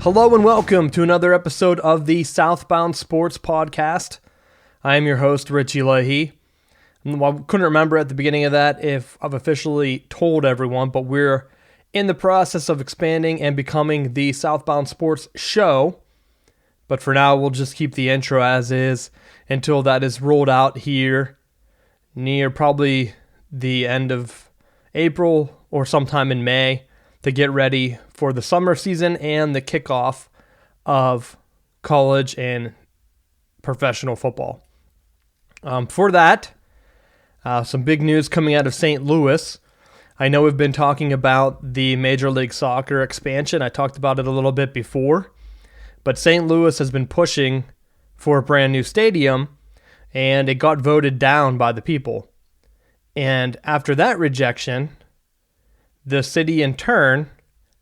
Hello and welcome to another episode of the Southbound Sports Podcast. I am your host, Richie Leahy. I couldn't remember at the beginning of that if I've officially told everyone, but we're in the process of expanding and becoming the Southbound Sports Show. But for now, we'll just keep the intro as is until that is rolled out here near probably the end of April or sometime in May to get ready for the summer season and the kickoff of college and professional football. For that, some big news coming out of St. Louis. I know we've been talking about the Major League Soccer expansion. I talked about it a little bit before. But St. Louis has been pushing for a brand new stadium, and it got voted down by the people. And after that rejection, the city in turn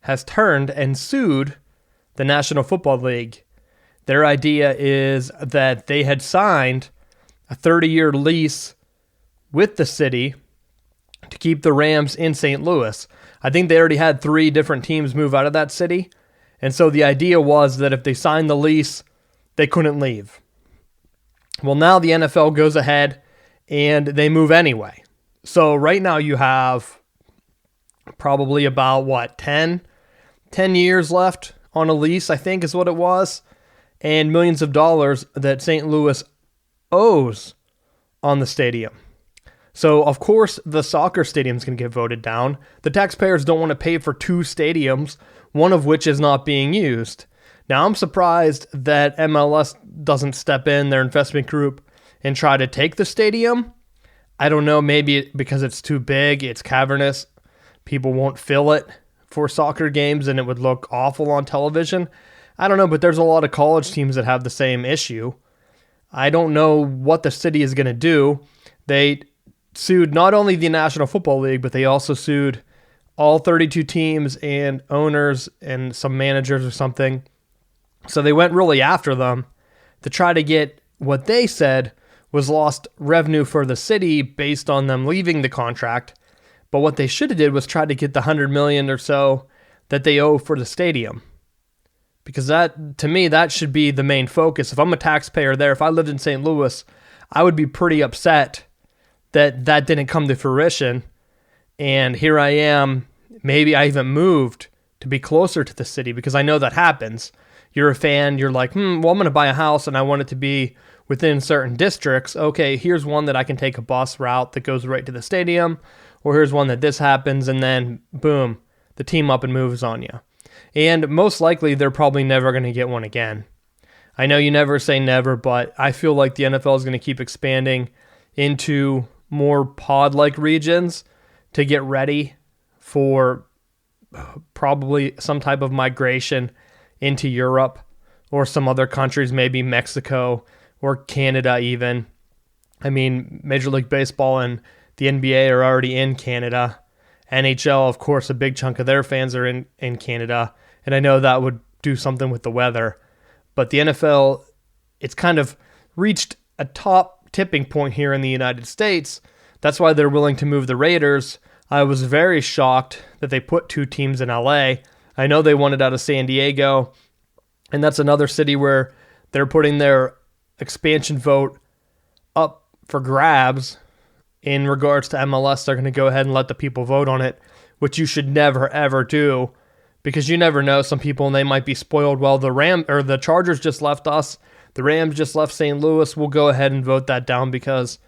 has turned and sued the National Football League. Their idea is that they had signed a 30-year lease with the city to keep the Rams in St. Louis. I think they already had 3 different teams move out of that city. And so the idea was that if they signed the lease, they couldn't leave. Well, now the NFL goes ahead and they move anyway. So right now you have probably about, 10 years left on a lease, I think is what it was, and millions of dollars that St. Louis owes on the stadium. So, of course, the soccer stadium is going to get voted down. The taxpayers don't want to pay for 2 stadiums, one of which is not being used. Now, I'm surprised that MLS doesn't step in, their investment group, and try to take the stadium. I don't know, maybe because it's too big, it's cavernous, people won't fill it for soccer games and it would look awful on television. I don't know, but there's a lot of college teams that have the same issue. I don't know what the city is going to do. They sued not only the National Football League, but they also sued all 32 teams and owners and some managers or something. So they went really after them to try to get what they said was lost revenue for the city based on them leaving the contract. But what they should have did was try to get the $100 million or so that they owe for the stadium. Because that, to me, that should be the main focus. If I'm a taxpayer there, if I lived in St. Louis, I would be pretty upset that that didn't come to fruition. And here I am, maybe I even moved to be closer to the city because I know that happens. You're a fan, you're like, well, I'm going to buy a house and I want it to be within certain districts. Okay, here's one that I can take a bus route that goes right to the stadium. Or here's one that this happens, and then, boom, the team up and moves on you. And most likely, they're probably never going to get one again. I know you never say never, but I feel like the NFL is going to keep expanding into more pod-like regions to get ready for probably some type of migration into Europe or some other countries, maybe Mexico or Canada even. I mean, Major League Baseball and the NBA are already in Canada. NHL, of course, a big chunk of their fans are in Canada. And I know that would do something with the weather. But the NFL, it's kind of reached a top tipping point here in the United States. That's why they're willing to move the Raiders. I was very shocked that they put 2 teams in LA. I know they wanted out of San Diego. And that's another city where they're putting their expansion vote up for grabs. In regards to MLS, they're going to go ahead and let the people vote on it, which you should never, ever do, because you never know. Some people, and they might be spoiled. Well, the Chargers just left us. The Rams just left St. Louis. We'll go ahead and vote that down because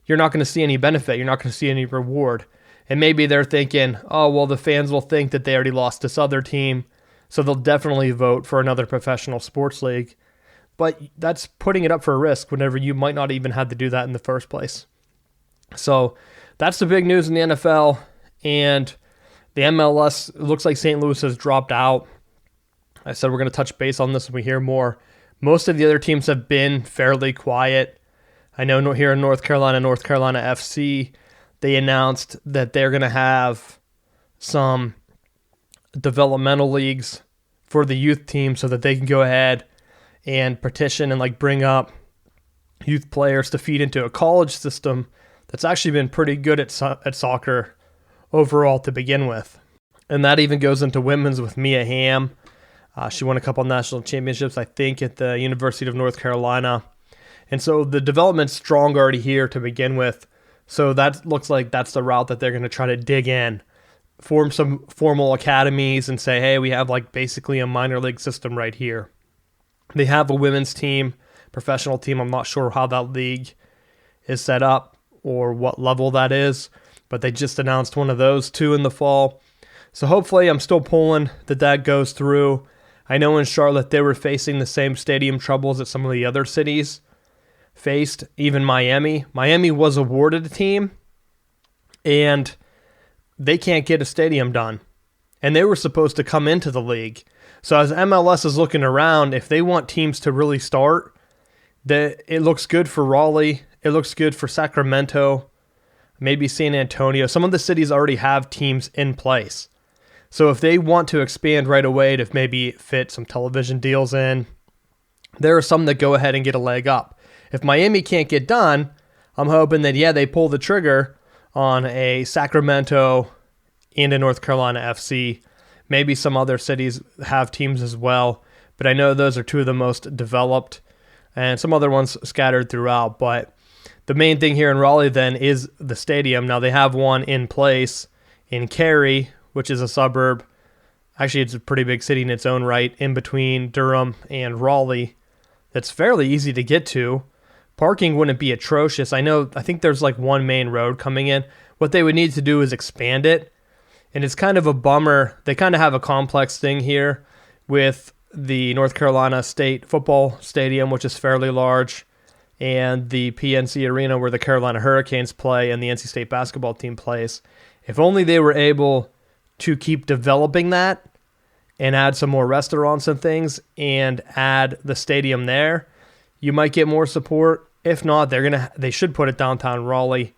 you're not going to see any benefit. You're not going to see any reward. And maybe they're thinking, oh, well, the fans will think that they already lost this other team, so they'll definitely vote for another professional sports league. But that's putting it up for a risk whenever you might not even have to do that in the first place. So that's the big news in the NFL, and the MLS, it looks like St. Louis has dropped out. I said we're going to touch base on this when we hear more. Most of the other teams have been fairly quiet. I know here in North Carolina FC, they announced that they're going to have some developmental leagues for the youth team so that they can go ahead and petition and bring up youth players to feed into a college system that's actually been pretty good at soccer overall to begin with. And that even goes into women's with Mia Hamm. She won a couple national championships, I think, at the University of North Carolina. And so the development's strong already here to begin with. So that looks like that's the route that they're going to try to dig in, form some formal academies and say, hey, we have like basically a minor league system right here. They have a women's team, professional team. I'm not sure how that league is set up or what level that is, but they just announced one of those two in the fall. So hopefully I'm still pulling that goes through. I know in Charlotte they were facing the same stadium troubles that some of the other cities faced, even Miami. Miami was awarded a team, and they can't get a stadium done. And they were supposed to come into the league. So as MLS is looking around, if they want teams to really start, it looks good for Raleigh. It looks good for Sacramento, maybe San Antonio. Some of the cities already have teams in place. So if they want to expand right away to maybe fit some television deals in, there are some that go ahead and get a leg up. If Miami can't get done, I'm hoping that, they pull the trigger on a Sacramento and a North Carolina FC. Maybe some other cities have teams as well, but I know those are two of the most developed, and some other ones scattered throughout. But the main thing here in Raleigh then is the stadium. Now they have one in place in Cary, which is a suburb. Actually, it's a pretty big city in its own right, in between Durham and Raleigh. That's fairly easy to get to. Parking wouldn't be atrocious. I think there's like one main road coming in. What they would need to do is expand it. And it's kind of a bummer. They kind of have a complex thing here with the North Carolina State Football Stadium, which is fairly large, and the PNC Arena where the Carolina Hurricanes play and the NC State basketball team plays. If only they were able to keep developing that and add some more restaurants and things and add the stadium there, you might get more support. If not, they should put it downtown Raleigh.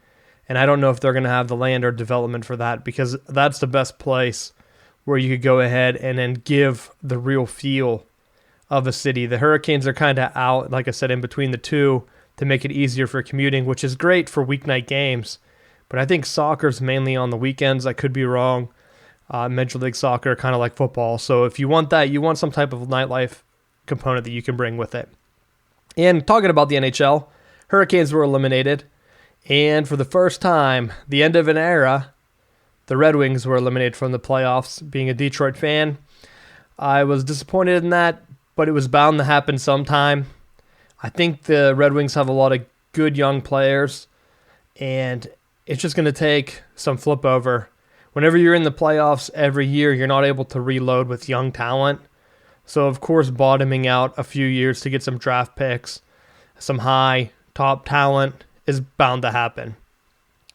And I don't know if they're going to have the land or development for that, because that's the best place where you could go ahead and then give the real feel of a city. The Hurricanes are kind of out, like I said, in between the two to make it easier for commuting, which is great for weeknight games. But I think soccer's mainly on the weekends. I could be wrong. Major League Soccer, kind of like football. So if you want that, you want some type of nightlife component that you can bring with it. And talking about the NHL, Hurricanes were eliminated. And for the first time, the end of an era, the Red Wings were eliminated from the playoffs. Being a Detroit fan, I was disappointed in that, but it was bound to happen sometime. I think the Red Wings have a lot of good young players, and it's just going to take some flip over. Whenever you're in the playoffs every year, you're not able to reload with young talent. So, of course, bottoming out a few years to get some draft picks, some high top talent is bound to happen.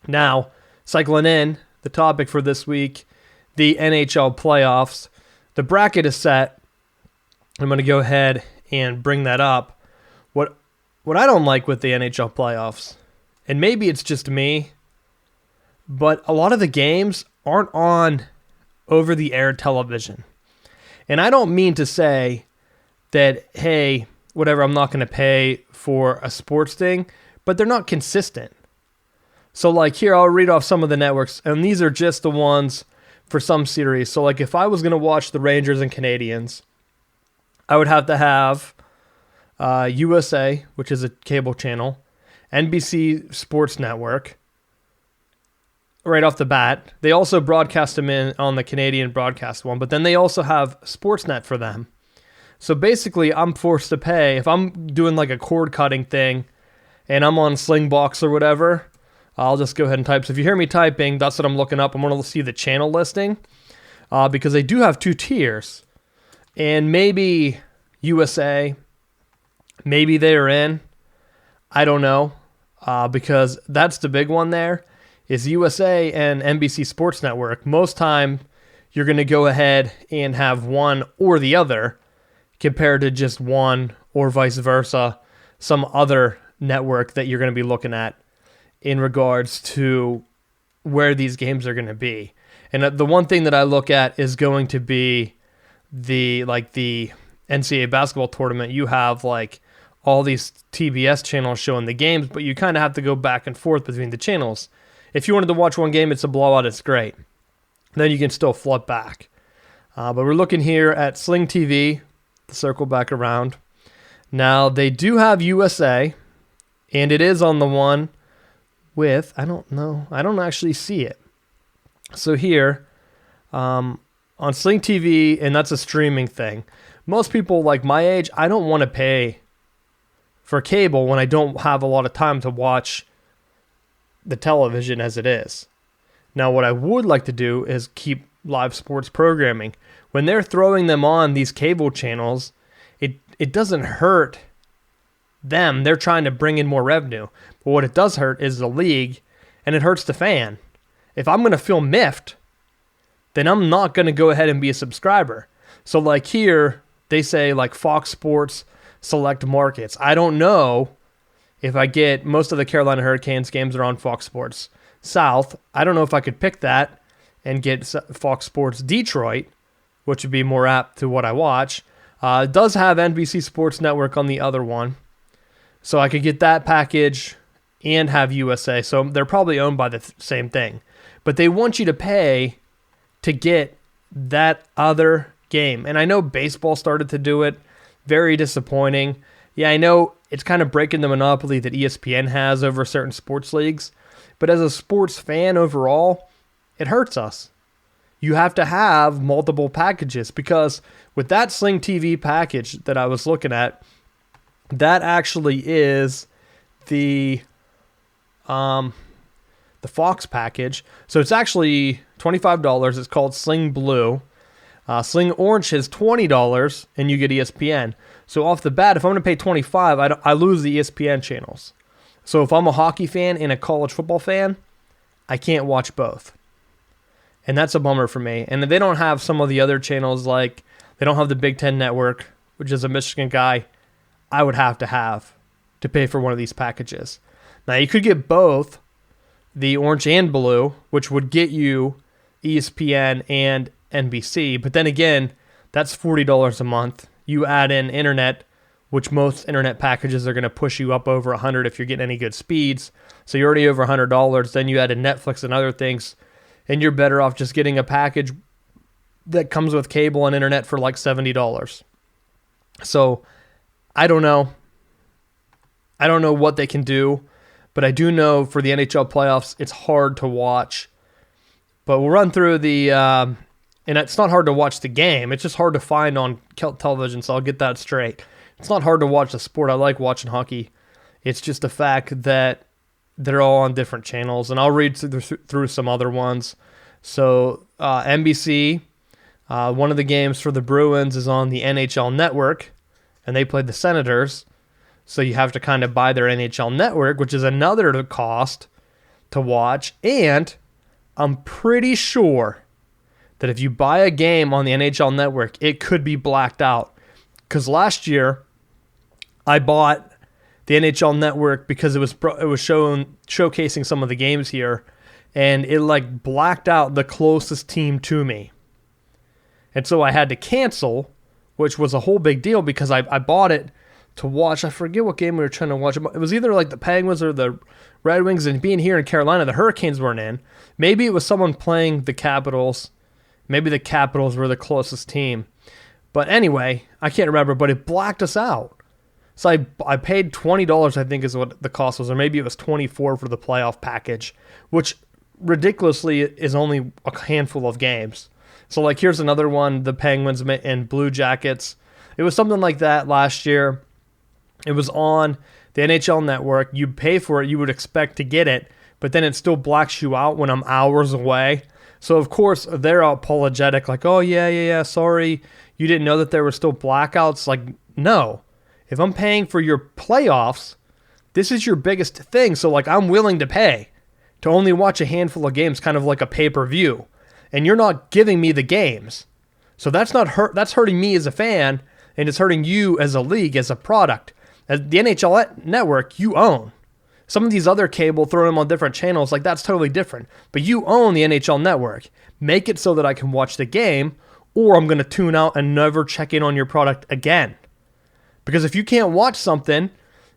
Now, cycling in, the topic for this week, the NHL playoffs. The bracket is set. I'm going to go ahead and bring that up. What I don't like with the NHL playoffs, and maybe it's just me, but a lot of the games aren't on over-the-air television. And I don't mean to say that, hey, whatever, I'm not going to pay for a sports thing, but they're not consistent. So, like, here, I'll read off some of the networks, and these are just the ones for some series. So, like, if I was going to watch the Rangers and Canadiens, I would have to have USA, which is a cable channel, NBC Sports Network, right off the bat. They also broadcast them in on the Canadian broadcast one, but then they also have Sportsnet for them. So basically, I'm forced to pay. If I'm doing like a cord cutting thing and I'm on Slingbox or whatever, I'll just go ahead and type. So if you hear me typing, that's what I'm looking up. I'm going to see the channel listing because they do have two tiers. And maybe USA, maybe they're in. I don't know because that's the big one there. Is USA and NBC Sports Network. Most time, you're going to go ahead and have one or the other compared to just one or vice versa, some other network that you're going to be looking at in regards to where these games are going to be. And the one thing that I look at is going to be the NCAA basketball tournament. You have like all these TBS channels showing the games, but you kind of have to go back and forth between the channels. If you wanted to watch one game, it's a blowout, it's great. Then you can still flip back. But we're looking here at Sling TV, to circle back around. Now, they do have USA, and it is on the one with, I don't know, I don't actually see it. So here, on Sling TV, and that's a streaming thing, most people like my age, I don't want to pay for cable when I don't have a lot of time to watch the television as it is. Now, what I would like to do is keep live sports programming. When they're throwing them on these cable channels, it doesn't hurt them. They're trying to bring in more revenue. But what it does hurt is the league, and it hurts the fan. If I'm going to feel miffed, then I'm not going to go ahead and be a subscriber. So like here, they say like Fox Sports select markets. I don't know if I get most of the Carolina Hurricanes games are on Fox Sports South. I don't know if I could pick that and get Fox Sports Detroit, which would be more apt to what I watch. It does have NBC Sports Network on the other one. So I could get that package and have USA. So they're probably owned by the same thing. But they want you to pay to get that other game. And I know baseball started to do it. Very disappointing. Yeah, I know it's kind of breaking the monopoly that ESPN has over certain sports leagues. But as a sports fan overall, it hurts us. You have to have multiple packages because with that Sling TV package that I was looking at, that actually is the Fox package. So it's actually $25. It's called Sling Blue. Sling Orange is $20, and you get ESPN. So off the bat, if I'm going to pay $25, I lose the ESPN channels. So if I'm a hockey fan and a college football fan, I can't watch both. And that's a bummer for me. And they don't have some of the other channels, like they don't have the Big Ten Network, which is a Michigan guy. I would have to pay for one of these packages. Now, you could get both, the orange and blue, which would get you ESPN and NBC. But then again, that's $40 a month. You add in internet, which most internet packages are going to push you up over $100 if you're getting any good speeds. So you're already over $100. Then you add in Netflix and other things, and you're better off just getting a package that comes with cable and internet for like $70. So I don't know. I don't know what they can do, but I do know for the NHL playoffs, it's hard to watch. But we'll run through the, and it's not hard to watch the game. It's just hard to find on television, so I'll get that straight. It's not hard to watch the sport. I like watching hockey. It's just the fact that they're all on different channels, and I'll read through some other ones. So NBC, one of the games for the Bruins is on the NHL Network, and they played the Senators. So you have to kind of buy their NHL Network, which is another cost to watch. And I'm pretty sure that if you buy a game on the NHL Network, it could be blacked out. Because last year, I bought the NHL Network because it was showcasing some of the games here, and it like blacked out the closest team to me. And so I had to cancel, which was a whole big deal because I bought it to watch. I forget what game we were trying to watch. It was either like the Penguins or the Red Wings, and being here in Carolina, the Hurricanes weren't in. Maybe it was someone playing the Capitals. Maybe the Capitals were the closest team. But anyway, I can't remember, but it blacked us out. So I paid $20, I think is what the cost was, or maybe it was $24 for the playoff package, which ridiculously is only a handful of games. So like here's another one, the Penguins and Blue Jackets. It was something like that last year. It was on the NHL Network. You pay for it, you would expect to get it, but then it still blacks you out when I'm hours away. So of course they're apologetic, like, oh yeah, sorry, you didn't know that there were still blackouts. Like, no. If I'm paying for your playoffs, this is your biggest thing. So like I'm willing to pay to only watch a handful of games, kind of like a pay-per-view. And you're not giving me the games. So that's hurting me as a fan, and it's hurting you as a league, as a product. As the NHL Network, you own. Some of these other cable, throw them on different channels, like that's totally different. But you own the NHL Network. Make it so that I can watch the game, or I'm going to tune out and never check in on your product again. Because if you can't watch something,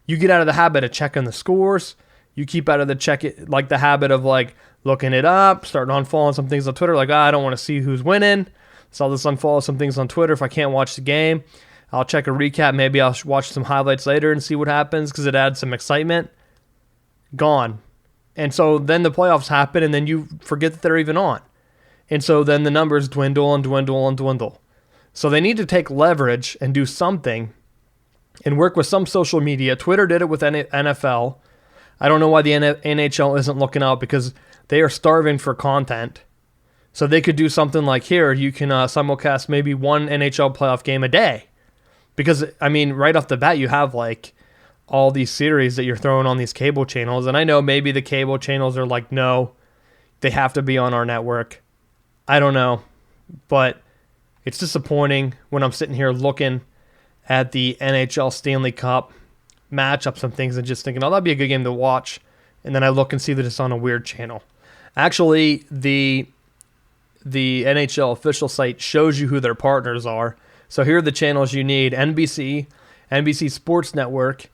you get out of the habit of checking the scores. You keep out of the habit of like looking it up, starting on following some things on Twitter, like, I don't want to see who's winning. So I'll just unfollow some things on Twitter if I can't watch the game. I'll check a recap. Maybe I'll watch some highlights later and see what happens because it adds some excitement. Gone. And so then the playoffs happen, and then you forget that they're even on. And so then the numbers dwindle and dwindle and dwindle. So they need to take leverage and do something and work with some social media. Twitter did it with NFL. I don't know why the NHL isn't looking out because they are starving for content. So they could do something like here, you can simulcast maybe one NHL playoff game a day. Because, I mean, right off the bat, you have like all these series that you're throwing on these cable channels. And I know maybe the cable channels are like, no, they have to be on our network. I don't know. But it's disappointing when I'm sitting here looking at the NHL Stanley Cup matchups and things and just thinking, oh, that'd be a good game to watch. And then I look and see that it's on a weird channel. Actually, the NHL official site shows you who their partners are. So here are the channels you need. NBC, NBC Sports Network,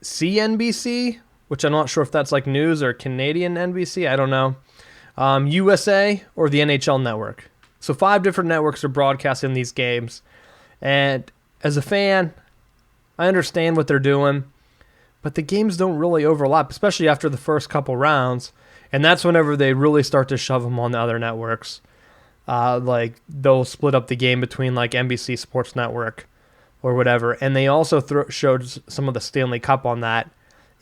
CNBC, which I'm not sure if that's like news or Canadian NBC. I don't know. USA or the NHL Network. So 5 different networks are broadcasting these games. And as a fan, I understand what they're doing, but the games don't really overlap, especially after the first couple rounds. And that's whenever they really start to shove them on the other networks. Like they'll split up the game between like NBC Sports Network or whatever. And they also showed some of the Stanley Cup on that.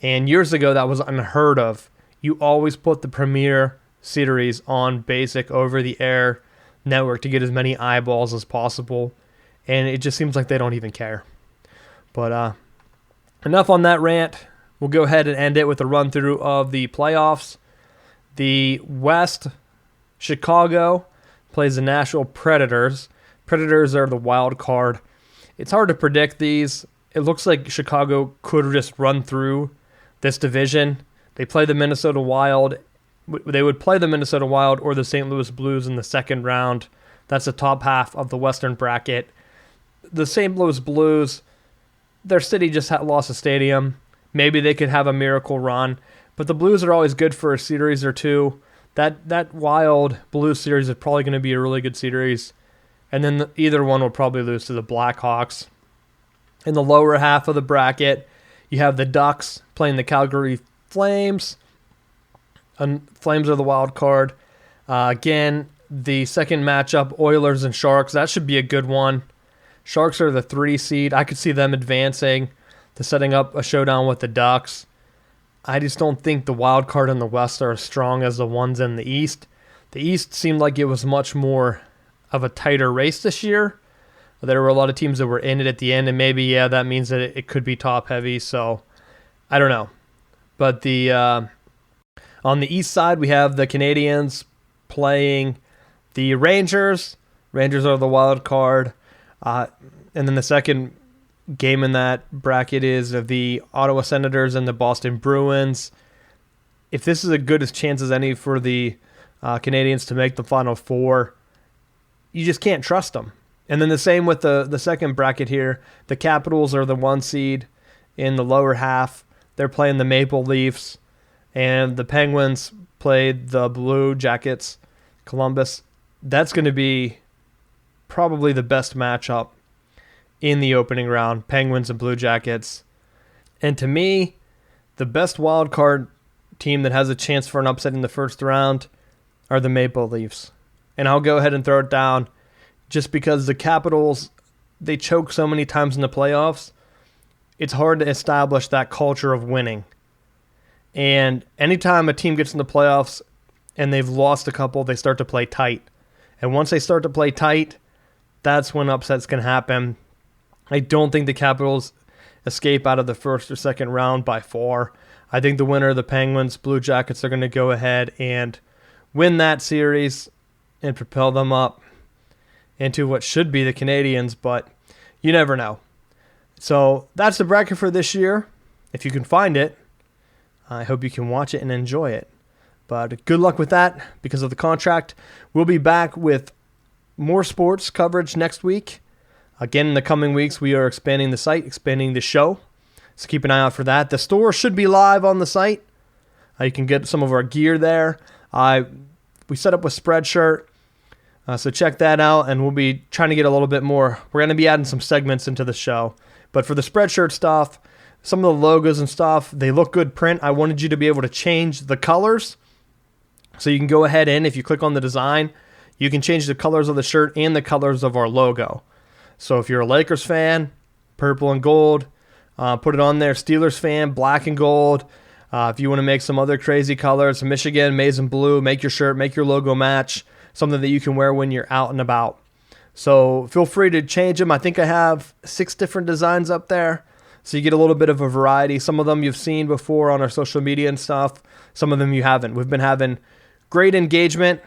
And years ago, that was unheard of. You always put the premier series on basic over-the-air network to get as many eyeballs as possible. And it just seems like they don't even care. But enough on that rant. We'll go ahead and end it with a run-through of the playoffs. The West, Chicago plays the Nashville Predators. Predators are the wild card. It's hard to predict these. It looks like Chicago could just run through this division. They play the Minnesota Wild. They would play the Minnesota Wild or the St. Louis Blues in the second round. That's the top half of the Western bracket. The St. Louis Blues, their city just lost a stadium. Maybe they could have a miracle run. But the Blues are always good for a series or two. That Wild Blues series is probably going to be a really good series. And then either one will probably lose to the Blackhawks. In the lower half of the bracket, you have the Ducks playing the Calgary Flames. And Flames are the wild card. Again, the second matchup, Oilers and Sharks. That should be a good one. Sharks are the 3 seed. I could see them advancing to setting up a showdown with the Ducks. I just don't think the wild card in the West are as strong as the ones in the East. The East seemed like it was much more of a tighter race this year. There were a lot of teams that were in it at the end, and maybe, yeah, that means that it could be top-heavy, so I don't know. But on the East side, we have the Canadiens playing the Rangers. Rangers are the wild card. And then the second game in that bracket is the Ottawa Senators and the Boston Bruins. If this is as good a chance as any for the Canadiens to make the Final Four, you just can't trust them. And then the same with the second bracket here. The Capitals are the 1 seed in the lower half. They're playing the Maple Leafs. And the Penguins played the Blue Jackets, Columbus. That's going to be probably the best matchup in the opening round, Penguins and Blue Jackets. And to me, the best wild card team that has a chance for an upset in the first round are the Maple Leafs. And I'll go ahead and throw it down just because the Capitals, they choke so many times in the playoffs. It's hard to establish that culture of winning. And anytime a team gets in the playoffs and they've lost a couple, they start to play tight. And once they start to play tight, that's when upsets can happen. I don't think the Capitals escape out of the first or second round by far. I think the winner of the Penguins, Blue Jackets, are going to go ahead and win that series and propel them up into what should be the Canadiens, but you never know. So that's the bracket for this year. If you can find it, I hope you can watch it and enjoy it. But good luck with that because of the contract. We'll be back with more sports coverage next week. Again, in the coming weeks, we are expanding the site, expanding the show. So keep an eye out for that. The store should be live on the site. You can get some of our gear there. We set up with Spreadshirt. So check that out, and we'll be trying to get a little bit more. We're going to be adding some segments into the show. But for the Spreadshirt stuff, some of the logos and stuff, they look good print. I wanted you to be able to change the colors. So you can go ahead and if you click on the design, you can change the colors of the shirt and the colors of our logo. So if you're a Lakers fan, purple and gold, put it on there. Steelers fan, black and gold. If you want to make some other crazy colors, Michigan, maize and blue, make your shirt, make your logo match, something that you can wear when you're out and about. So feel free to change them. I think I have 6 different designs up there. So you get a little bit of a variety. Some of them you've seen before on our social media and stuff. Some of them you haven't. We've been having great engagement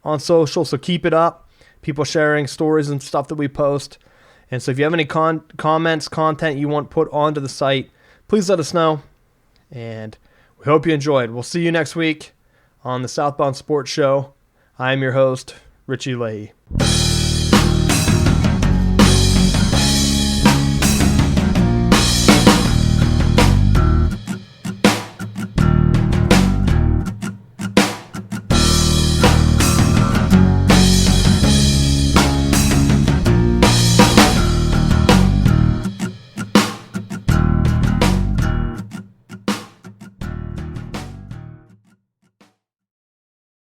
on social, so keep it up. People sharing stories and stuff that we post. And so if you have any comments, content you want put onto the site, please let us know. And we hope you enjoyed. We'll see you next week on the Southbound Sports Show. I am your host, Richie Leahy.